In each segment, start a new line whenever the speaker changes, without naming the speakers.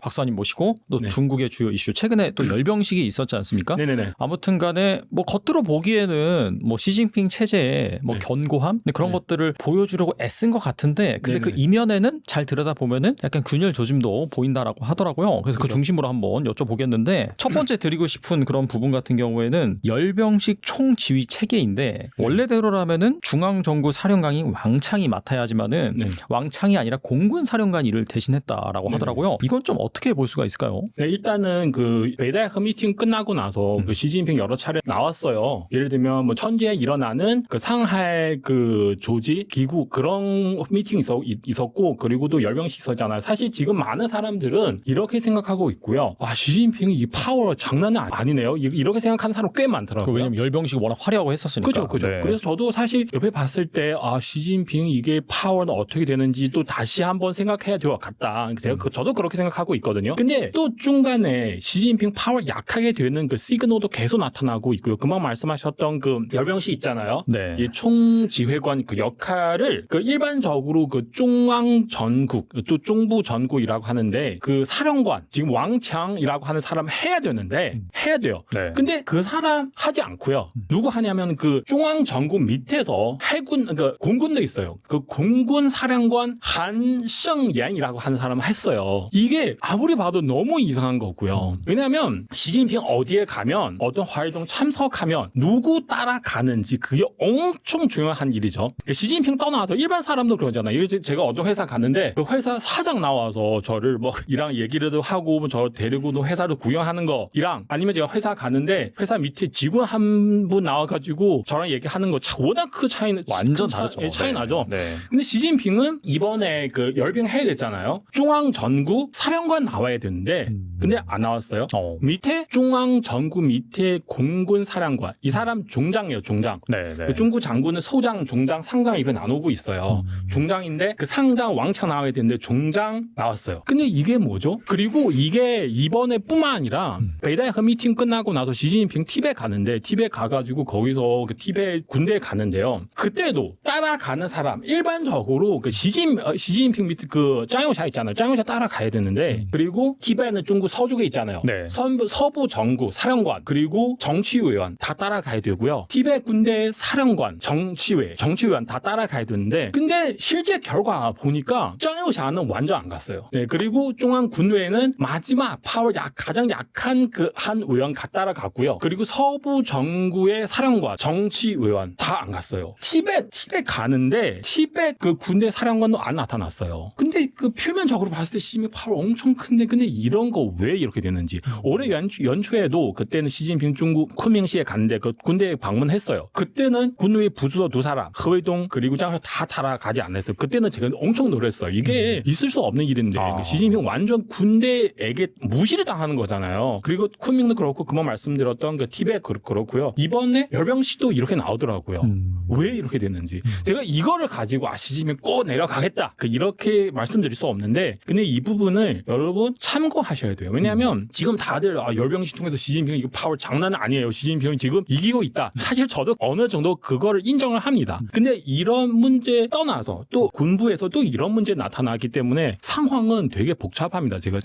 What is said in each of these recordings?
박사님 모시고 또
네.
중국의 주요 이슈 최근에 또 열병식이 있었지 않습니까?
네네네.
아무튼 간에 뭐 겉으로 보기에는 뭐 시진핑 체제의 뭐
네.
견고함 그런
네.
것들을 보여주려고 애쓴 것 같은데 근데 그
네네.
이면에는 잘 들여다보면은 약간 균열 조짐도 보인다라고 하더라고요. 그래서 그
그죠.
중심으로 한번 여쭤보겠는데 첫 번째 드리고 싶은 그런 부분 같은 경우에는 열병식 총지휘 체계인데 원래대로라면은 중앙정구 사령관이 왕창이 맡아야 하지만은
네.
왕창이 아니라 공군 사령관 일을 대신했다라고
네네.
하더라고요. 이건 좀 어떻게 볼 수가 있을까요?
네, 일단은 그 베이다이허 미팅 끝나고 나서 그 시진핑 여러 차례 나왔어요. 예를 들면 뭐 천지에 일어나는 그 상하이 그 조지 기구 그런 미팅 있었고 그리고 또 열병식 있었잖아요. 사실 지금 많은 사람들은 이렇게 생각하고 있고요. 아 시진핑이 이 파워 장난은 아니네요. 이렇게 생각하는 사람 꽤 많더라고요.
왜냐면 열병식이 워낙 화려하고 했었으니까.
그죠.
네.
그래서 저도 사실 옆에 봤을 때, 아, 시진핑 이게 파워는 어떻게 되는지 또 다시 한번 생각해야 될 것 같다. 저도 그렇게 생각하고 있거든요. 근데 또 중간에 시진핑 파워 약하게 되는 그 시그널도 계속 나타나고 있고요. 금방 말씀하셨던 그 열병식 있잖아요.
네.
이 총지휘관 그 역할을 그 일반적으로 그 중앙 전국, 또 중부 전국이라고 하는데 그 사령관, 지금 왕창이라고 하는 사람 해야 되는데, 해야 돼요.
네.
근데 그 사람 하지 않고요. 누구 하냐면 그 중앙 전국 밑에서 해군, 그러니까 공군도 있어요. 그 공군 사령관 한성옌이라고 하는 사람을 했어요. 이게 아무리 봐도 너무 이상한 거고요. 왜냐하면 시진핑 어디에 가면 어떤 활동 참석하면 누구 따라가는지 그게 엄청 중요한 일이죠. 시진핑 떠나서 일반 사람도 그러잖아요. 제가 어떤 회사 갔는데 그 회사 사장 나와서 저를 뭐 이랑 얘기를 하고 저 데리고도 회사를 구경하는 거이랑 아니면 제가 회사 가는데 회사 밑에 직원 한 분 나와가지고 저랑 얘기하는 거 워낙 그 차이는
완전 다르죠.
차이 나죠.
네.
근데 시진핑은 이번에 그 열병 해야 됐잖아요. 중앙 전구 사령관 나와야 되는데 근데 안 나왔어요. 밑에 중앙 전구 밑에 공군 사령관 이 사람 중장이에요. 중장.
네. 네.
그 중구 장군은 소장, 중장, 상장 이렇게 나누고 있어요. 중장인데 그 상장 왕창 나와야 되는데 중장 나왔어요. 근데 이게 뭐죠? 그리고 이게 이번에 뿐만 아니라 베이다이허 미팅 끝나고 나서 시진핑 티베트 가는데 티베트 가가지고 거기서 그 티베트 군대에 가는데요. 그때도 따라가는 사람 일반적으로 그 시진핑 밑에 그 짱요샤 있잖아요. 짱요샤 따라가야 되는데 그리고 티베트는 중국 서쪽에 있잖아요.
네.
서부 정구 사령관 그리고 정치위원 다 따라가야 되고요. 티베트 군대 사령관 정치위원 다 따라가야 되는데 근데 실제 결과 보니까 짱요샤는 완전 안 갔어요. 네, 그리고 중앙 군외에는 마지막 파워 가장 약한 그 한 의원 따라갔고요. 그리고 서부 정구의 사령관 정치위원 다 안 갔어요. 티베트 가는데 티베트 그 군대 사령관도 안 나타났어요. 근데 그 표면적으로 봤을 때 시진핑 파워 엄청 큰데 근데 이런 거 왜 이렇게 되는지 올해 연초에도 그때는 시진핑 중국 쿠밍시에 갔는데 그 군대에 방문했어요. 그때는 군의 부수도 2사람 허웨이동 그리고 장쇼 다 따라가지 않았어요. 그때는 제가 엄청 놀랐어요. 이게 있을 수 없는 일인데 시진핑 완전 군대에게 무시를 당하는 거잖아요. 그리고 쿠밍도 그렇고 그만 말씀드렸던 그 티베트 그렇고요. 이번에 열병식도 이렇게 나오더라고요. 왜 이렇게 됐는지. 제가 이거를 가지고 시진핑 꼭 내려가겠다. 이렇게 말씀드릴 수 없는데 근데 이 부분을 여러분 참고하셔야 돼요. 왜냐하면 지금 다들 열병식 통해서 시진핑 이거 파워 장난은 아니에요. 시진핑은 지금 이기고 있다. 사실 저도 어느 정도 그거를 인정을 합니다. 근데 이런 문제 떠나서 또 군부에서 또 이런 문제 나타나기 때문에 상황은 되게 복잡합니다. 제가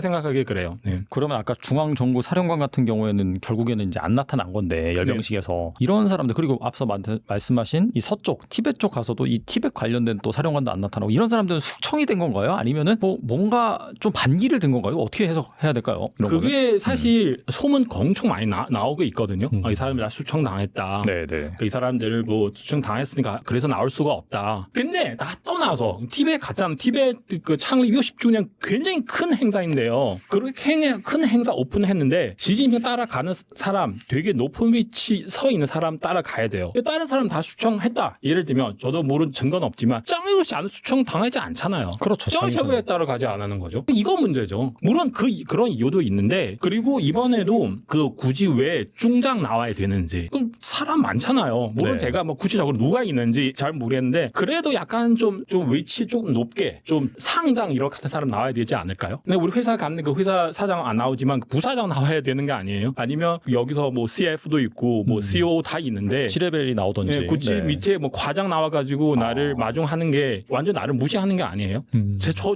생각하기에 그래요. 네.
그러면 아까 중앙정부 사령관 같은 경우에는 결국에는 이제 안 나타난 건데 열병식에서 이런 사람들 그리고 앞서 말씀하신 이 서쪽 티베트 쪽 가서도 이 티베트 관련된 또 사령관도 안 나타나고 이런 사람들은 숙청이 된 건가요? 아니면은 뭐 뭔가 좀 반기를 든 건가요? 어떻게 해석해야 될까요?
그게 사실 소문 엄청 많이 나오고 있거든요. 이 사람들 다 숙청 당했다.
네네.
이 사람들 뭐 숙청 당했으니까 그래서 나올 수가 없다. 근데 나 떠나서 티베트 갔잖아. 티베트 그 창립 60주년 굉장히 큰 행사인데요. 그렇게 큰 행사 오픈했는데 시진핑 따라가는 사람 되게 높은 위치 서 있는 사람 따라가야 돼요. 다른 사람 다 숙청했다. 예를 들면 저도 모르는 증거는 없지만 짱요시 안은 숙청 당하지 않잖아요.
그렇죠.
짱요시 왜 따라가지 않는 거죠? 이거 문제죠. 물론 그런 이유도 있는데 그리고 이번에도 그 굳이 왜 중장 나와야 되는지 그럼 사람 많잖아요. 물론
네.
제가 뭐 구체적으로 누가 있는지 잘 모르겠는데 그래도 약간 좀 위치 좀 높게 좀 상장 이렇게 같은 사람 나와야 되지 않을까요? 근데 우리 회사 갔는 그 회사 사장 안 나오지만 그 부사장 나와야 되는 게 아니에요? 아니면 여기서 뭐 CF도 있고 뭐 CEO 다 있는데
7레벨이 나오던지.
네, 굳이
네.
밑에 뭐 과장 나와가지고 나를 마중하는 게 완전 나를 무시하는 게 아니에요?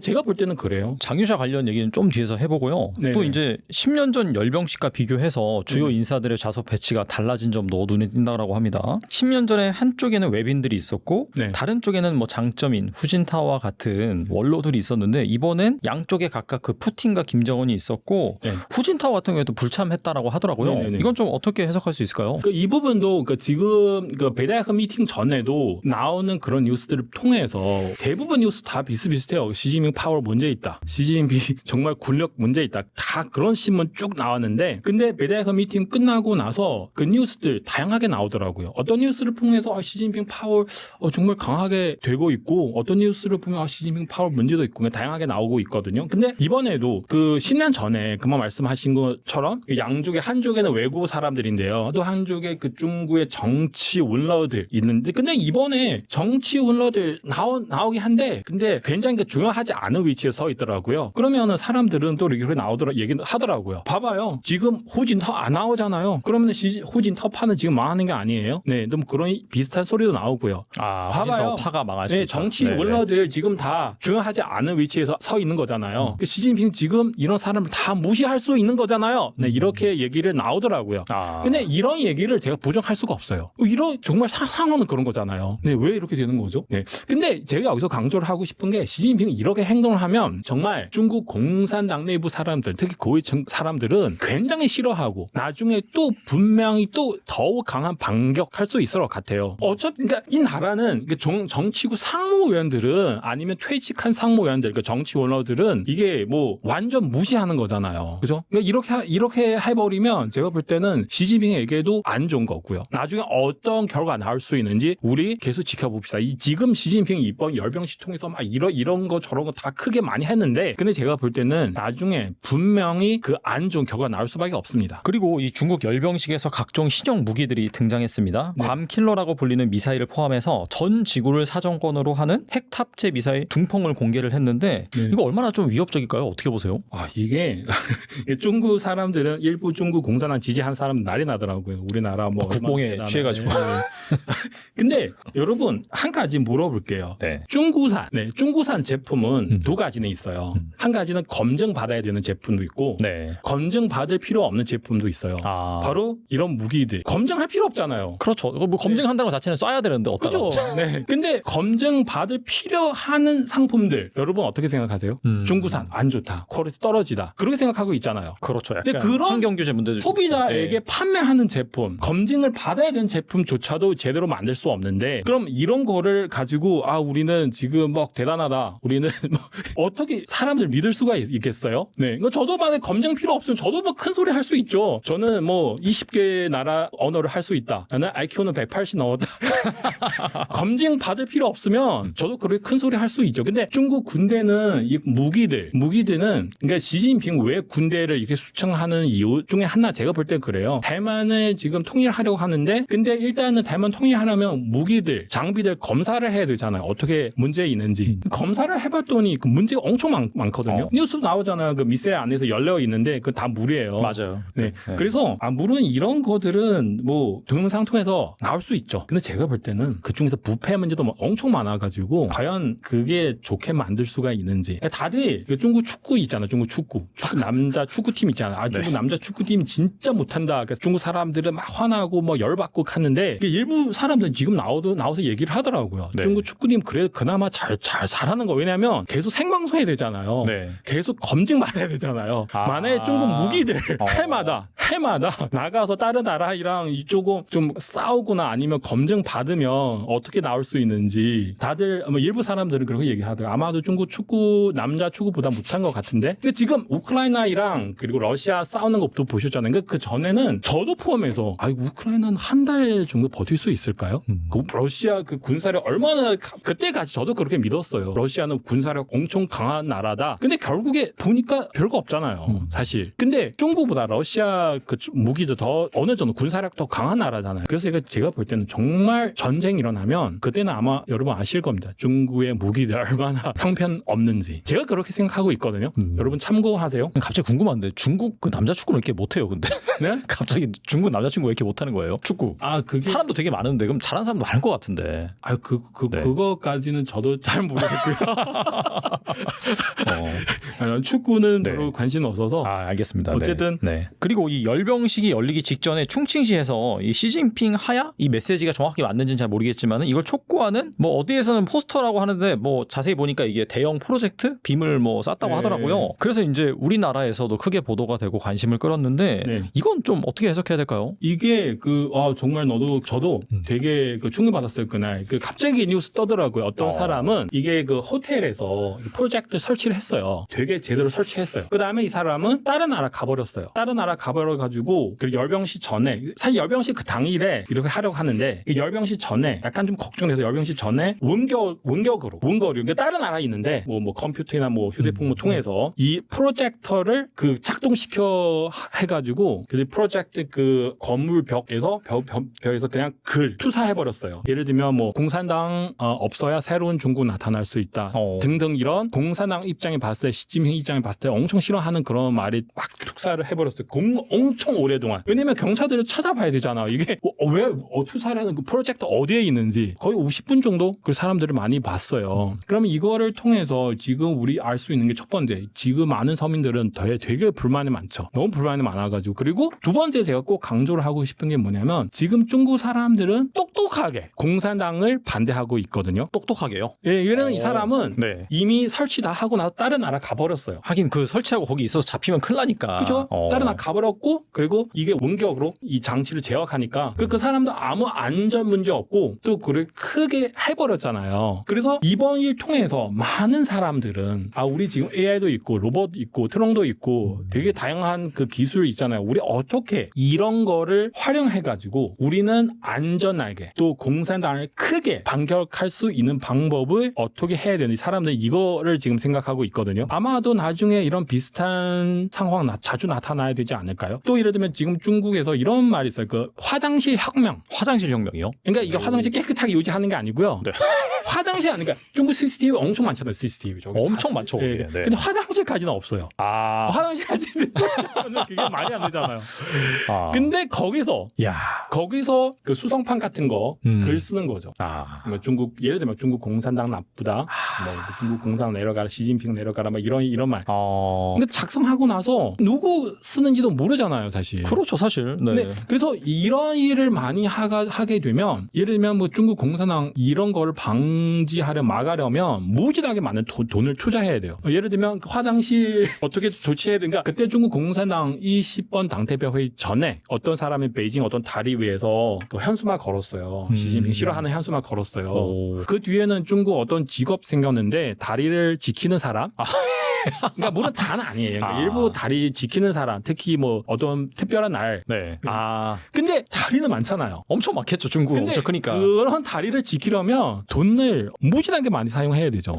제가 볼 때는 그래요.
장유샤 관련 얘기는 좀 뒤에서 해보고요.
네네.
또 이제 10년 전 열병식과 비교해서 주요 인사들의 좌석 배치가 달라진 점도 눈에 띈다고 합니다. 10년 전에 한쪽에는 외빈들이 있었고
네.
다른 쪽에는 뭐 장점인 후진타오와 같은 원로들이 있었는데 이번엔 양쪽에 각각 그 푸틴과 김정은이 있었고
네.
후진타오 같은 경우에도 불참했다라고 하더라고요.
네네네.
이건 좀 어떻게 해석할 수 있을까요?
이 부분도 지금 배다이학 미팅 전에도 나오는 그런 뉴스들을 통해서 대부분 뉴스 다 비슷비슷해요. 시진핑 파워 문제 있다. 시진핑 정말 군력 문제 있다. 다 그런 신문 쭉 나왔는데 근데 배다이학 미팅 끝나고 나서 그 뉴스들 다양하게 나오더라고요. 어떤 뉴스를 통해서 시진핑 파워 정말 강하게 되고 있고 어떤 뉴스를 보면 시진핑 파워 문제도 있고 다양하게 나오고 있거든요. 근데 이번에도 그 10년 전에 그만 말씀하신 것처럼 양쪽에 한쪽에는 외국 사람들인데요. 또 한쪽에 그 중국의 정치 원로들 있는데 근데 이번에 정치 원로들 나오긴 한데 근데 굉장히 중요하지 않은 위치에 서 있더라고요. 그러면은 사람들은 또 이렇게 얘기하더라고요. 봐봐요. 지금 후진터 안 나오잖아요. 그러면 후진터파는 지금 망하는 게 아니에요. 네, 좀 그런 비슷한 소리도 나오고요.
봐봐요. 파가 망할 수
네,
있다.
정치
네네.
원로들 지금 다 중요하지 않은 위치에서 서 있는 거잖아요. 시진핑 지금 이런 사람을 다 무시할 수 있는 거잖아요. 네, 이렇게 얘기를 나오더라고요. 근데 이런 얘기를 제가 부정할 수가 없어요. 이런 정말 상황은 그런 거잖아요. 네, 왜 이렇게 되는 거죠? 네, 근데 제가 여기서 강조를 하고 싶은 게 시진핑이 이렇게 행동을 하면 정말 중국 공산당 내부 사람들, 특히 고위층 사람들은 굉장히 싫어하고 나중에 또 분명히 또 더욱 강한 반격할 수 있을 것 같아요. 어차피 그러니까 이 나라는 정치구 상무위원들은 아니면 퇴직한 상무위원들, 그러니까 정치 원로들은 이게 뭐 완전 무시하는 거잖아요. 그죠? 그러니까 이렇게 해버리면 제가 볼 때는 시진핑에게도 안 좋은 거고요. 나중에 어떤 결과가 나올 수 있는지 우리 계속 지켜봅시다. 지금 시진핑 이번 열병식 통해서 막 이런 거 저런 거 다 크게 많이 했는데 근데 제가 볼 때는 나중에 분명히 그 안 좋은 결과가 나올 수밖에 없습니다.
그리고 이 중국 열병식에서 각종 신형 무기들이 등장했습니다.
네.
괌킬러라고 불리는 미사일을 포함해서 전 지구를 사정권으로 하는 핵 탑재 미사일 둥펑을 공개를 했는데
네.
이거 얼마나 좀 위협적일까요? 어떻게 보세요?
이게 중국 사람들은 일부 중국 공산당 지지하는 사람 난리 나더라고요. 우리나라 뭐
국뽕에 취해가지고.
근데 여러분 한 가지 물어볼게요.
네.
중구산 제품은 두 가지는 있어요. 한 가지는 검증 받아야 되는 제품도 있고
네.
검증 받을 필요 없는 제품도 있어요. 바로 이런 무기들 검증할 필요 없잖아요.
그렇죠. 뭐 검증한다는 것 자체는 쏴야 되는데 어쩌죠?
그죠? 네. 근데 검증 받을 필요하는 상품들 여러분 어떻게 생각하세요? 중구산 안 좋다, 퀄리티 떨어지다 그렇게 생각하고 있잖아요.
그렇죠.
근데
약간
그런
환경 규제 문제도 있고.
소비자에게 판매하는 제품, 검증을 받아야 되는 제품조차도 제대로 만들 수 없는데 그럼 이런 거를 가지고 우리는 지금 뭐 대단하다. 우리는 뭐 어떻게 사람들 믿을 수가 있겠어요? 네. 이거 저도 만약에 검증 필요 없으면 저도 뭐 큰 소리 할 수 있죠. 저는 뭐 20개 나라 언어를 할 수 있다. 나는 IQ는 180 넘었다. 검증 받을 필요 없으면 저도 그렇게 큰 소리 할 수 있죠. 근데 중국 군대는 이 무기들은 그러니까 시진핑 왜 군대를 이렇게 수청하는 이유 중에 하나 제가 볼 때 그래요. 대만을 지금 통일하려고 하는데 근데 일단은 대만 통일하려면 무기들, 장비들 검사를 해야 되잖아요. 어떻게 문제 있는지. 검사를 해봤더니 그 문제가 엄청 많거든요. 뉴스 나오잖아요. 그 미사일 안에서 열려 있는데 그 다 물이에요.
맞아요.
네. 그래서 물론 이런 거들은 뭐 동영상 통해서 나올 수 있죠. 근데 제가 볼 때는 그 중에서 부패 문제도 엄청 많아가지고 과연 그게 좋게 만들 수가 있는지. 다들 그 중국 축구 있잖아. 중국 축구 남자 축구팀 있잖아. 중국 남자 축구팀 진짜 못한다. 그래서 중국 사람들은 막 화나고 뭐 열받고 하는데 일부 사람들은 지금 나와서 얘기를 하더라고요.
네.
중국 축구팀 그래도 그나마 잘하는 거. 왜냐하면 계속 생방송해야 되잖아요.
네.
계속 검증 받아야 되잖아요. 만약에 중국 무기들 때마다 나가서 다른 나라랑 이쪽은 좀 싸우거나 아니면 검증 받으면 어떻게 나올 수 있는지 다들 뭐 일부 사람들은 그렇게 얘기하더라고요. 아마도 중국 축구 남자 축구보다 못한 것 같은데 근데 지금 우크라이나랑 그리고 러시아 싸우는 것도 보셨잖아요. 그 전에는 저도 포함해서 우크라이나는 한 달 정도 버틸 수 있을까요? 그 러시아 그 군사력 얼마나 그때까지 저도 그렇게 믿었어요. 러시아는 군사력 엄청 강한 나라다. 근데 결국에 보니까 별거 없잖아요. 사실. 근데 중국보다 러시아 그 무기도 더 어느 정도 군사력 더 강한 나라잖아요. 그래서 이거 제가 볼 때는 정말 전쟁이 일어나면 그때는 아마 여러분 아실 겁니다. 중국의 무기들 얼마나 형편없는지. 제가 그렇게 생각하고 있거든요. 여러분 참고하세요.
갑자기 궁금한데 중국 그 남자 축구는 왜 이렇게 못해요? 근데
네?
갑자기 중국 남자 친구 왜 이렇게 못하는 거예요? 축구.
그게
사람도 되게 많은데 그럼 잘하는 사람도 많을 것 같은데. 네.
그거까지는 저도 잘 모르겠고요.
어.
축구는
네.
별로 관심 없어서.
알겠습니다.
어쨌든
네. 그리고 이 열병식이 열리기 직전에 충칭시에서 이 시진핑 하야 이 메시지가 정확히 맞는지는 잘 모르겠지만은 이걸 촉구하는 뭐 어디에서는 포스터라고 하는데 뭐 자세히 보니까 이게 대형 프로젝트 빔을 뭐 쐈다고
네.
하더라고요. 그래서 이제 우리나라에서도 크게 보도가 되고 관심을 끌었는데
네.
이건 좀 어떻게 해석해야 될까요?
이게 정말 저도 되게 충격받았어요 그날. 갑자기 뉴스 떠더라고요. 어떤 사람은 이게 그 호텔에서 프로젝트 설치를 했어요. 되게 제대로 설치했어요. 그 다음에 이 사람은 다른 나라 가버렸어요. 다른 나라 가버려가지고 그 열병식 전에 사실 열병식 그 당일에 이렇게 하려고 하는데 그 열병식 전에 약간 좀 걱정돼서 열병식 전에 원격으로 그러니까 다른 나라에 있는데 뭐 컴퓨터나 뭐 휴대폰 뭐 통해서 이 프로젝터를 그 작동시켜 해가지고 그 프로젝트 그 건물 벽에서 그냥 글 투사해버렸어요. 예를 들면 뭐 공산당 없어야 새로운 중국 나타날 수 있다 등등 이런 공산당 입장에 봤을 때 시진핑 입장에 봤을 때 엄청 싫어하는 그런 말이 막 투사를 해버렸어요. 엄청 오랫동안. 왜냐면 경찰들을 찾아봐야 되잖아. 이게 왜 투사를 하는 그 프로젝트 어디에 있는지 거의 50분 정도 그 사람들을 많이 봤어요. 그러면 이거를 통해서 지금 우리 알 수 있는 게 첫 번째, 지금 많은 서민들은 되게 불만이 많죠. 너무 불만이 많아가지고. 그리고 두 번째 제가 꼭 강조를 하고 싶은 게 뭐냐면 지금 중국 사람들은 똑똑하게 공산당을 반대하고 있거든요.
똑똑하게요?
예, 왜냐면 이 사람은
네.
이미 설치 다 하고 나서 다른 나라 가버렸어요.
하긴 그 설치하고 거기 있어서 잡히면 큰일 나니까.
그죠? 다른 나라 가버렸고 그리고 이게 원격으로 이 장치를 제어하니까 그 사람도 아무 안전 문제 없고 또 그걸 크게 해버렸잖아요. 그래서 이번 일 통해서 많은 사람들은 우리 지금 AI도 있고 로봇 있고 트럭도 있고 되게 다양한 그 기술 있잖아요. 우리 어떻게 이런 거를 활용해가지고 우리는 안전하게 또 공산당을 크게 반격할 수 있는 방법을 어떻게 해야 되는지 사람들이 이거를 지금 생각하고 있거든요. 아마도 나중에 이런 비슷한 상황 자주 나타나야 되지 않을까요? 또 예를 들면 지금 중국에서 이런 말이 있어요. 그 화장실 혁명.
화장실 혁명이요?
그러니까 이게 화장실 깨끗하게 유지하는 게 아니고요.
네.
화장실 아니니까 중국 CCTV 엄청 많잖아요. CCTV 저기
엄청 많죠.
네.
네.
근데 화장실까지는 없어요. 화장실까지는 그게 말이 안 되잖아요. 근데 거기서 그 수성판 같은 거 글 쓰는 거죠. 뭐 중국 예를 들면 중국 공산당 나쁘다. 뭐 중국 공산당 내려가라, 시진핑 내려가라, 막 이런 말. 근데 작성하고 나서 누구 쓰는지도 모르잖아요, 사실.
그렇죠, 사실. 네.
그래서 이런 일을 많이 하게 되면 예를 들면 뭐 중국 공산당 이런 거를 막으려면 무지하게 많은 돈을 투자해야 돼요. 예를 들면 화장실 어떻게 조치해야 되는가. 그때 중국 공산당 20번 당대표 회의 전에 어떤 사람이 베이징 어떤 다리 위에서 그 현수막 걸었어요. 시진핑 싫어하는 현수막 걸었어요. 그 뒤에는 중국 어떤 직업 생겼는데 다리를 지키는 사람. 그러니까 물론 다는 아니에요. 그러니까 일부 다리 지키는 사람, 특히 뭐 어떤 특별한 날.
네.
근데 다리는 많잖아요.
엄청 많겠죠, 중국.
근데
엄청 크니까.
그런 다리를 지키려면 돈을 무지하게 많이 사용해야 되죠.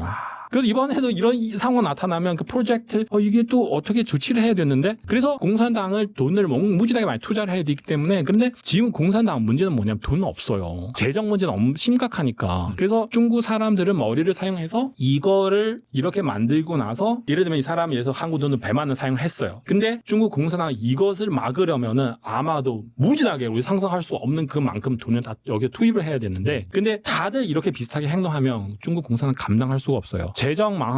그래서 이번에도 이런 상황 나타나면 그 프로젝트 이게 또 어떻게 조치를 해야 되는데 그래서 공산당을 돈을 무지하게 많이 투자를 해야 되기 때문에 그런데 지금 공산당 문제는 뭐냐면 돈은 없어요. 재정 문제는 너무 심각하니까. 그래서 중국 사람들은 머리를 사용해서 이거를 이렇게 만들고 나서 예를 들면 이 사람이 예서 한국 돈을 100만 원 사용했어요. 근데 중국 공산당 이것을 막으려면은 아마도 무지하게 우리 상상할 수 없는 그만큼 돈을 다 여기에 투입을 해야 되는데 근데 다들 이렇게 비슷하게 행동하면 중국 공산당 감당할 수가 없어요. 재정 망